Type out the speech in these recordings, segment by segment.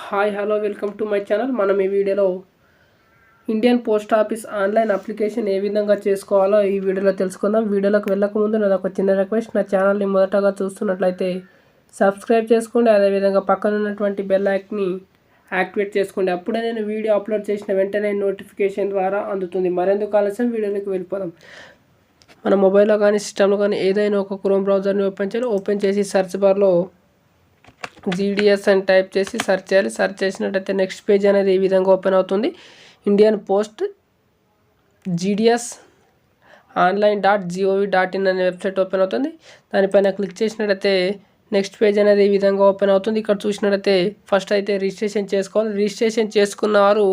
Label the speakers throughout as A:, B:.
A: Hi hello welcome to my channel. మనం ఈ వీడియోలో Indian post office online application ఏ విధంగా చేసుకోవాలో ఈ వీడియోలో తెలుసుకుందాం. వీడియోలోకి వెళ్ళకముందు నాది ఒక చిన్న రిక్వెస్ట్, నా ఛానల్ని మొదటగా చూస్తున్నట్లయితే సబ్స్క్రైబ్ చేసుకోండి. అదేవిధంగా పక్కన ఉన్నటువంటి బెల్ ఐకాన్ని యాక్టివేట్ చేసుకోండి. అప్పుడే నేను వీడియో అప్లోడ్ చేసిన వెంటనే నోటిఫికేషన్ ద్వారా అందుతుంది. మరెందుకు ఆలస్యం, వీడియోలోకి వెళ్ళిపోదాం. మన మొబైల్లో కానీ సిస్టంలో కానీ ఏదైనా ఒక క్రోమ్ బ్రౌజర్ని ఓపెన్ చేయాలి. ఓపెన్ చేసి సెర్చ్ బార్లో GDS అని టైప్ చేసి సెర్చ్ చేయాలి. సెర్చ్ చేసినట్టయితే నెక్స్ట్ పేజ్ అనేది ఈ విధంగా ఓపెన్ అవుతుంది. ఇండియన్ పోస్ట్ GDS online.gov.in అనే వెబ్సైట్ ఓపెన్ అవుతుంది. దానిపైన క్లిక్ చేసినట్టయితే నెక్స్ట్ పేజ్ అనేది ఈ విధంగా ఓపెన్ అవుతుంది. ఇక్కడ చూసినట్టయితే ఫస్ట్ అయితే రిజిస్ట్రేషన్ చేసుకోవాలి. రిజిస్ట్రేషన్ చేసుకున్న వారు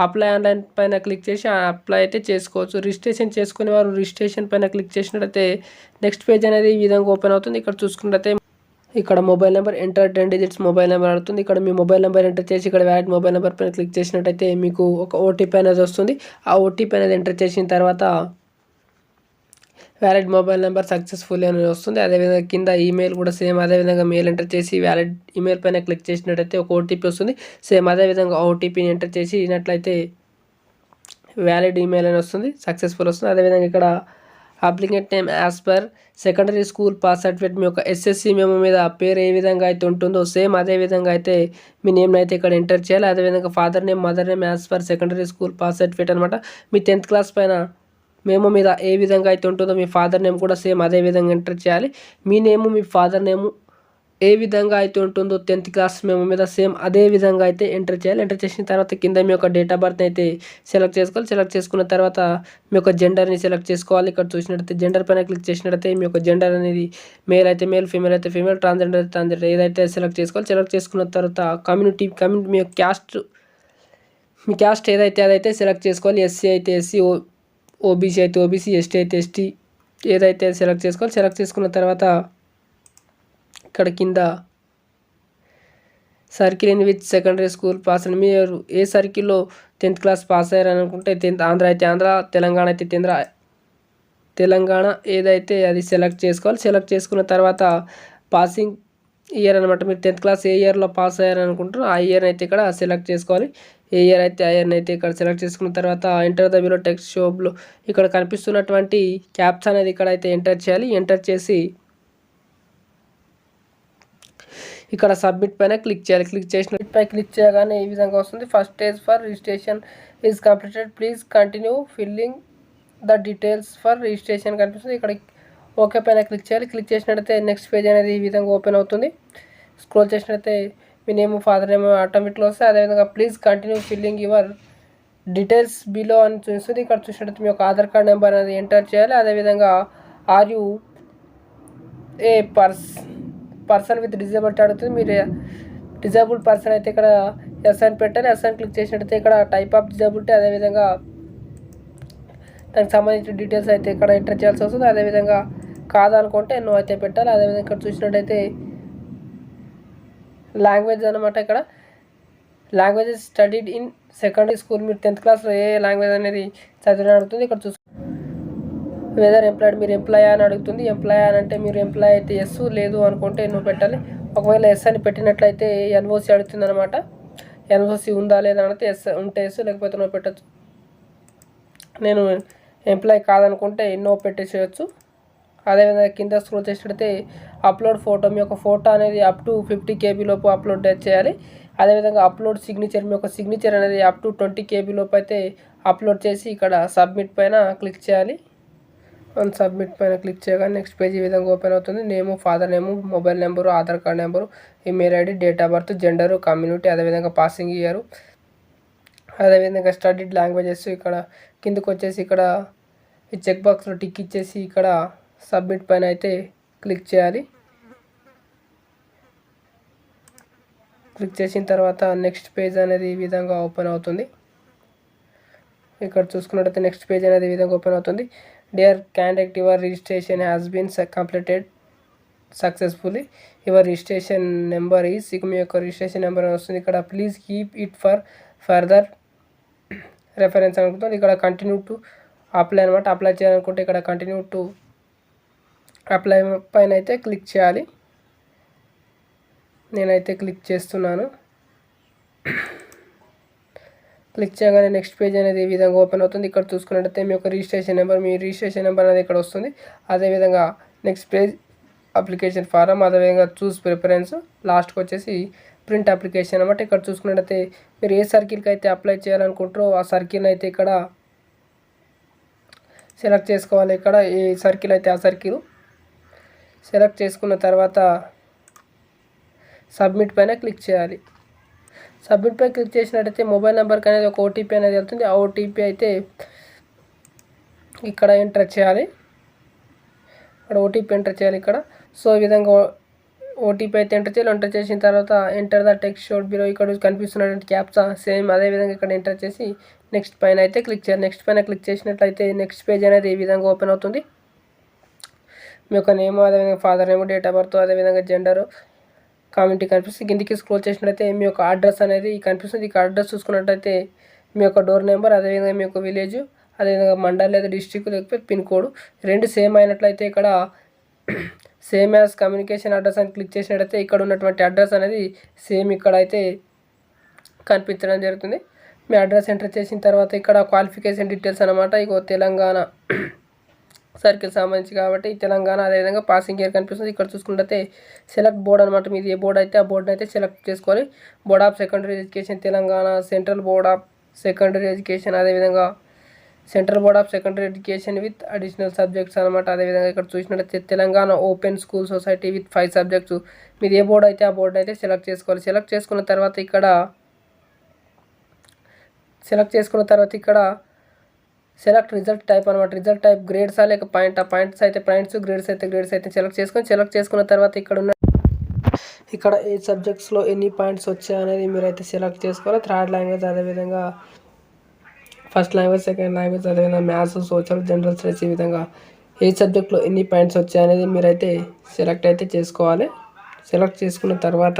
A: అప్లై ఆన్లైన్ పైన క్లిక్ చేసి అప్లై అయితే చేసుకోవచ్చు. రిజిస్ట్రేషన్ చేసుకునే వారు రిజిస్ట్రేషన్ పైన క్లిక్ చేసినట్టయితే నెక్స్ట్ పేజ్ అనేది ఈ విధంగా ఓపెన్ అవుతుంది. ఇక్కడ చూసుకున్నట్టయితే ఇక్కడ mobile number enter 10 digits mobile number అడుగుతుంది. ఇక్కడ మీ మొబైల్ నెంబర్ ఎంటర్ చేసి ఇక్కడ వ్యాలిడ్ మొబైల్ నెంబర్ పైన క్లిక్ చేసినట్టయితే మీకు ఒక ఓటీపీ అనేది వస్తుంది. ఆ ఓటీపీ అనేది ఎంటర్ చేసిన తర్వాత వ్యాలిడ్ మొబైల్ నెంబర్ సక్సెస్ఫుల్ అని వస్తుంది. అదేవిధంగా కింద ఈమెయిల్ కూడా సేమ్ అదేవిధంగా మెయిల్ ఎంటర్ చేసి వ్యాలిడ్ ఈమెయిల్ పైన క్లిక్ చేసినట్టయితే ఒక ఓటీపీ వస్తుంది. సేమ్ అదేవిధంగా ఓటీపీని ఎంటర్ చేసినట్లయితే వ్యాలిడ్ ఈమెయిల్ అని వస్తుంది, సక్సెస్ఫుల్ వస్తుంది. అదేవిధంగా ఇక్కడ applicant name as per secondary school pass certificate మీ యొక్క SSC మెమో మీద పేరు ఏ విధంగా అయితే ఉంటుందో సేమ్ అదే విధంగా అయితే మీ నేమ్ని అయితే ఇక్కడ ఎంటర్ చేయాలి. అదేవిధంగా father name mother name as per secondary school pass certificate అనమాట. మీ 10th క్లాస్ పైన మెమో మీద ఏ విధంగా అయితే ఉంటుందో మీ ఫాదర్ నేమ్ కూడా సేమ్ అదే విధంగా ఎంటర్ చేయాలి. మీ నేము మీ ఫాదర్ నేము ఏ విధంగా అయితే ఉంటుందో 10th క్లాస్ మెమో మీద సేమ్ అదే విధంగా అయితే ఎంటర్ చేయాలి. ఎంటర్ చేసిన తర్వాత కింద మీ యొక్క డేట్ ఆఫ్ బర్త్ అయితే సెలెక్ట్ చేసుకోవాలి. సెలెక్ట్ చేసుకున్న తర్వాత మీ యొక్క జెండర్ని సెలెక్ట్ చేసుకోవాలి. ఇక్కడ చూసినట్టయితే జెండర్ పైన క్లిక్ చేసినట్టయితే మీ యొక్క జెండర్ అనేది మేల్ అయితే మేల్, ఫీమేల్ అయితే ఫీమేల్, ట్రాన్స్జెండర్ అయితే ట్రాన్స్జెండర్ ఏదైతే సెలెక్ట్ చేసుకోవాలి. సెలెక్ట్ చేసుకున్న తర్వాత కమ్యూనిటీ మీ యొక్క మీ క్యాస్ట్ ఏదైతే అదైతే సెలెక్ట్ చేసుకోవాలి. SC అయితే SC, OBC అయితే OBC, ST అయితే ST ఏదైతే సెలెక్ట్ చేసుకోవాలి. సెలెక్ట్ చేసుకున్న తర్వాత ఇక్కడ కింద circle in which secondary school pass అని మీరు ఏ సర్కిల్లో 10th క్లాస్ పాస్ అయ్యారని అనుకుంటే 10th ఆంధ్ర అయితే ఆంధ్ర, తెలంగాణ అయితే తెలంగాణ ఏదైతే అది సెలెక్ట్ చేసుకోవాలి. సెలెక్ట్ చేసుకున్న తర్వాత పాసింగ్ ఇయర్ అనమాట. మీరు 10th క్లాస్ ఏ ఇయర్లో పాస్ అయ్యారని అనుకుంటారో ఆ ఇయర్ అయితే ఇక్కడ సెలెక్ట్ చేసుకోవాలి. ఏ ఇయర్ అయితే ఆ ఇయర్ని అయితే ఇక్కడ సెలెక్ట్ చేసుకున్న తర్వాత ఎంటర్ ద బిలో టెక్స్ట్ షోబ్లో ఇక్కడ కనిపిస్తున్నటువంటి క్యాప్స్ అనేది ఇక్కడ అయితే ఎంటర్ చేయాలి. ఎంటర్ చేసి ఇక్కడ సబ్మిట్ పైన క్లిక్ చేయాలి. క్లిక్ చేసిన పై క్లిక్ చేయగానే ఈ విధంగా వస్తుంది. First stage for registration is completed, please continue filling the details for registration కనిపిస్తుంది. ఇక్కడ ఓకే పైన క్లిక్ చేయాలి. క్లిక్ చేసినట్టయితే నెక్స్ట్ పేజ్ అనేది ఈ విధంగా ఓపెన్ అవుతుంది. స్క్రోల్ చేసినట్టయితే మీ నేమ్ ఫాదర్ నేమ్ ఆటోమేటిక్లో వస్తాయి. అదేవిధంగా please continue filling your details below అని చూస్తుంది. ఇక్కడ చూసినట్టయితే మీ యొక్క ఆధార్ కార్డ్ నెంబర్ అనేది ఎంటర్ చేయాలి. అదేవిధంగా are you a person with disability అడుగుతుంది. మీరు డిజేబుల్డ్ పర్సన్ అయితే ఇక్కడ ఎస్ అని పెట్టాలి. ఎస్ అని క్లిక్ చేసినట్టయితే ఇక్కడ టైప్ ఆఫ్ డిజేబిలిటీ అదేవిధంగా దానికి సంబంధించిన డీటెయిల్స్ అయితే ఇక్కడ ఎంటర్ చేయాల్సి వస్తుంది. అదేవిధంగా కాదనుకుంటే నో అయితే పెట్టాలి. అదేవిధంగా ఇక్కడ చూసినట్టయితే లాంగ్వేజ్ అనమాట. ఇక్కడ languages studied in secondary school మీరు 10th క్లాస్లో ఏ లాంగ్వేజ్ అనేది చదివిన అడుగుతుంది. ఇక్కడ వెదర్ ఎంప్లాయిడ్ మీరు ఎంప్లాయ్ అని అడుగుతుంది. ఎంప్లాయ్ అని అంటే మీరు ఎంప్లాయ్ అయితే ఎస్, లేదు అనుకుంటే నువ్వు పెట్టాలి. ఒకవేళ ఎస్ అని పెట్టినట్లయితే NOC అడుగుతుంది అనమాట. NOC ఉందా లేదా అంటే ఎస్ ఉంటే ఎస్, లేకపోతే నో పెట్టచ్చు. నేను ఎంప్లాయ్ కాదనుకుంటే నో పెట్టేసేయచ్చు. అదేవిధంగా కింద స్క్రోల్ చేసినట్టయితే అప్లోడ్ ఫోటో మీ యొక్క ఫోటో అనేది అప్ టు 50 KB లోపు అప్లోడ్ చేయాలి. అదేవిధంగా అప్లోడ్ సిగ్నేచర్ మీ యొక్క సిగ్నేచర్ అనేది అప్ టు 20 KB లోపు అయితే అప్లోడ్ చేసి ఇక్కడ సబ్మిట్ పైన క్లిక్ చేయాలి. సబ్మిట్ పైన క్లిక్ చేయగానే నెక్స్ట్ పేజ్ ఈ విధంగా ఓపెన్ అవుతుంది. Name father name, mobile number, Aadhaar card number, email ID, date of birth, gender, community, అదేవిధంగా పాసింగ్ ఇయర్, అదేవిధంగా స్టడీడ్ లాంగ్వేజెస్ ఇక్కడ కిందకు వచ్చేసి ఇక్కడ ఈ చెక్ బాక్స్లో టిక్ ఇచ్చేసి ఇక్కడ సబ్మిట్ పైన అయితే క్లిక్ చేయాలి. క్లిక్ చేసిన తర్వాత నెక్స్ట్ పేజ్ అనేది ఈ విధంగా ఓపెన్ అవుతుంది. ఇక్కడ చూసుకున్నట్టయితే నెక్స్ట్ పేజ్ అనేది ఈ విధంగా ఓపెన్ అవుతుంది. Dear candidate your registration has been completed successfully, your registration number is మీ యొక్క రిజిస్ట్రేషన్ నెంబర్ వస్తుంది. ఇక్కడ please keep it for further reference అనుకుంటుంది. ఇక్కడ కంటిన్యూ టు అప్లై అనమాట. అప్లై చేయాలనుకుంటే ఇక్కడ కంటిన్యూ టు అప్లై పైన అయితే క్లిక్ చేయాలి. నేనైతే క్లిక్ చేస్తున్నాను. క్లిక్ చేయగానే నెక్స్ట్ పేజ్ అనేది ఈ విధంగా ఓపెన్ అవుతుంది. ఇక్కడ చూసుకున్నట్టయితే మీ యొక్క రిజిస్ట్రేషన్ నెంబర్, మీ రిజిస్ట్రేషన్ నెంబర్ అనేది ఇక్కడ వస్తుంది. అదేవిధంగా నెక్స్ట్ పేజ్ అప్లికేషన్ ఫారం, అదేవిధంగా చూస్ ప్రిఫరెన్స్, లాస్ట్కి వచ్చేసి ప్రింట్ అప్లికేషన్ అనమాట. ఇక్కడ చూసుకున్నట్టయితే మీరు ఏ సర్కిల్కి అయితే అప్లై చేయాలనుకుంటారో ఆ సర్కిల్ అయితే ఇక్కడ సెలెక్ట్ చేసుకోవాలి. ఇక్కడ ఏ సర్కిల్ అయితే ఆ సర్కిల్ సెలెక్ట్ చేసుకున్న తర్వాత సబ్మిట్ పైన క్లిక్ చేయాలి. సబ్మిట్ పై క్లిక్ చేసినట్టయితే మొబైల్ నెంబర్కి అనేది ఒక ఓటీపీ అనేది వెళ్తుంది. ఆ ఓటీపీ అయితే ఇక్కడ ఎంటర్ చేయాలి. ఇక్కడ ఓటీపీ ఎంటర్ చేయాలి ఇక్కడ. సో ఈ విధంగా ఓటీపీ అయితే ఎంటర్ చేయాలి. ఎంటర్ చేసిన తర్వాత enter the text showed below ఇక్కడ కనిపిస్తున్నటువంటి క్యాప్చా సేమ్ అదేవిధంగా ఇక్కడ ఎంటర్ చేసి నెక్స్ట్ పైన అయితే క్లిక్ చేయాలి. నెక్స్ట్ పైన క్లిక్ చేసినట్లయితే నెక్స్ట్ పేజ్ అనేది ఈ విధంగా ఓపెన్ అవుతుంది. మీ యొక్క నేమ్, అదేవిధంగా father name, date of birth, అదేవిధంగా జెండరు, కమ్యూనిటీ కనిపిస్తుంది. కిందికి స్క్రోల్ చేసినట్లయితే మీ యొక్క అడ్రస్ అనేది కనిపిస్తుంది. ఇక్కడ అడ్రస్ చూసుకున్నట్లయితే మీ యొక్క డోర్ నెంబర్, అదేవిధంగా మీ యొక్క విలేజ్, అదేవిధంగా మండల్ లేదా డిస్ట్రిక్ట్ లేకపోతే పిన్ కోడ్ రెండు సేమ్ అయినట్లయితే ఇక్కడ సేమ్ యాజ్ కమ్యూనికేషన్ అడ్రస్ అని క్లిక్ చేసినట్లయితే ఇక్కడ ఉన్నటువంటి అడ్రస్ అనేది సేమ్ ఇక్కడ అయితే కనిపించడం జరుగుతుంది. మీ అడ్రస్ ఎంటర్ చేసిన తర్వాత ఇక్కడ క్వాలిఫికేషన్ డీటెయిల్స్ అనమాట. ఇగో తెలంగాణ సర్కిల్ సంబంధించి కాబట్టి తెలంగాణ, అదేవిధంగా పాసింగ్ ఇయర్ కనిపిస్తుంది. ఇక్కడ చూసుకుంటే సెలెక్ట్ బోర్డ్ అనమాట. మీది ఏ బోర్డు అయితే ఆ బోర్డుని అయితే సెలెక్ట్ చేసుకోవాలి. Board of secondary education Telangana, central board of secondary education, అదేవిధంగా central board of secondary education with additional subjects అనమాట. అదేవిధంగా ఇక్కడ చూసినట్లయితే Telangana open school society with 5 subjects. మీది ఏ బోర్డు అయితే ఆ బోర్డు అయితే సెలెక్ట్ చేసుకోవాలి. సెలెక్ట్ చేసుకున్న తర్వాత ఇక్కడ సెలెక్ట్ రిజల్ట్ టైప్ అనమాట. రిజల్ట్ టైప్ గ్రేడ్సా లేక పాయింట్స్ అయితే పాయింట్స్, గ్రేడ్స్ అయితే సెలెక్ట్ చేసుకున్న తర్వాత ఇక్కడ ఏ సబ్జెక్ట్స్లో ఎన్ని పాయింట్స్ వచ్చాయి అనేది మీరైతే సెలెక్ట్ చేసుకోవాలి. థర్డ్ లాంగ్వేజ్, అదేవిధంగా ఫస్ట్ లాంగ్వేజ్, సెకండ్ లాంగ్వేజ్, అదేవిధంగా మ్యాథ్స్, సోషల్, జనరల్ స్టడీస్, ఈ విధంగా ఏ సబ్జెక్ట్లో ఎన్ని పాయింట్స్ వచ్చాయనేది మీరైతే సెలెక్ట్ అయితే చేసుకోవాలి. సెలెక్ట్ చేసుకున్న తర్వాత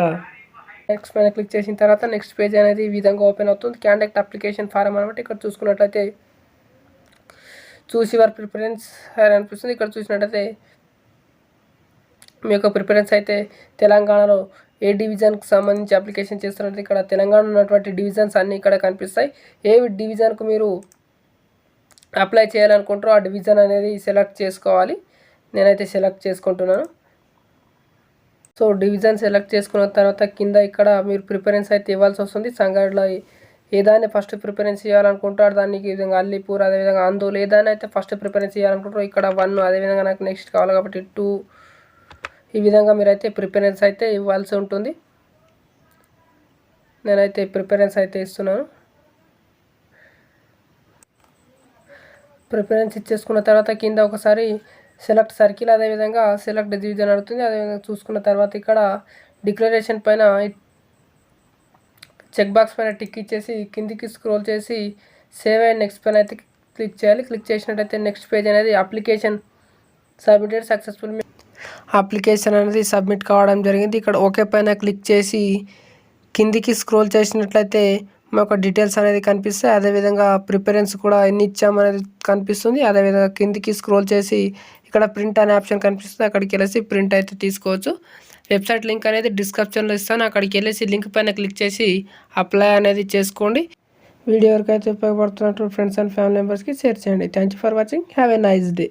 A: నెక్స్ట్ పైన క్లిక్ చేసిన తర్వాత నెక్స్ట్ పేజ్ అనేది ఈ విధంగా ఓపెన్ అవుతుంది. క్యాండిడేట్ అప్లికేషన్ ఫారం అనమాట. ఇక్కడ చూసుకున్నట్లయితే చూసి యువర్ ప్రిఫరెన్స్ అనిపిస్తుంది. ఇక్కడ చూసినట్లయితే మీ యొక్క ప్రిఫరెన్స్ అయితే తెలంగాణలో ఏ డివిజన్కి సంబంధించి అప్లికేషన్ చేస్తున్నట్టు ఇక్కడ తెలంగాణ ఉన్నటువంటి డివిజన్స్ అన్నీ ఇక్కడ కనిపిస్తాయి. ఏ డివిజన్కు మీరు అప్లై చేయాలనుకుంటారో ఆ డివిజన్ అనేది సెలెక్ట్ చేసుకోవాలి. నేనైతే సెలెక్ట్ చేసుకుంటున్నాను. సో డివిజన్ సెలెక్ట్ చేసుకున్న తర్వాత కింద ఇక్కడ మీరు ప్రిఫరెన్స్ అయితే ఇవ్వాల్సి వస్తుంది. సంగారెడ్డిలో ఏదాన్ని ఫస్ట్ ప్రిఫరెన్స్ ఇవ్వాలనుకుంటారు దానికి ఈ విధంగా అల్లిపూర్, అదేవిధంగా ఆందోళన ఏదాన్ని అయితే ఫస్ట్ ప్రిఫరెన్స్ ఇవ్వాలనుకుంటారో ఇక్కడ 1, అదేవిధంగా నాకు నెక్స్ట్ కావాలి కాబట్టి 2, ఈ విధంగా మీరైతే ప్రిఫరెన్స్ అయితే ఇవ్వాల్సి ఉంటుంది. నేనైతే ప్రిఫరెన్స్ అయితే ఇస్తున్నాను. ప్రిఫరెన్స్ ఇచ్చేసుకున్న తర్వాత కింద ఒకసారి సెలెక్ట్ సర్కిల్, అదేవిధంగా సెలెక్ట్ డివిజన్ అడుగుతుంది. అదేవిధంగా చూసుకున్న తర్వాత ఇక్కడ డిక్లరేషన్ పైన చెక్ బాక్స్ పైన టిక్ ఇచ్చేసి కిందికి స్క్రోల్ చేసి సేవ్ అండ్ నెక్స్ట్ పైన అయితే క్లిక్ చేయాలి. క్లిక్ చేసినట్టయితే నెక్స్ట్ పేజ్ అనేది అప్లికేషన్ సబ్మిటెడ్ సక్సెస్ఫుల్, అప్లికేషన్ అనేది సబ్మిట్ కావడం జరిగింది. ఇక్కడ ఓకే పైన క్లిక్ చేసి కిందికి స్క్రోల్ చేసినట్లయితే మా యొక్క డీటెయిల్స్ అనేది కనిపిస్తాయి. అదేవిధంగా ప్రిఫరెన్స్ కూడా ఎన్ని ఇచ్చామనేది కనిపిస్తుంది. అదేవిధంగా కిందికి స్క్రోల్ చేసి ఇక్కడ ప్రింట్ అనే ఆప్షన్ కనిపిస్తుంది. అక్కడికి వెళ్ళేసి ప్రింట్ అయితే తీసుకోవచ్చు. వెబ్సైట్ లింక్ అనేది డిస్క్రిప్షన్లో ఇస్తాను. అక్కడికి వెళ్ళేసి లింక్ పైన క్లిక్ చేసి అప్లై అనేది చేసుకోండి. వీడియో వరకు అయితే ఉపయోగపడుతున్నట్టు ఫ్రెండ్స్ అండ్ ఫ్యామిలీ మెంబర్స్కి షేర్ చేయండి. Thank you for watching. Have a nice day.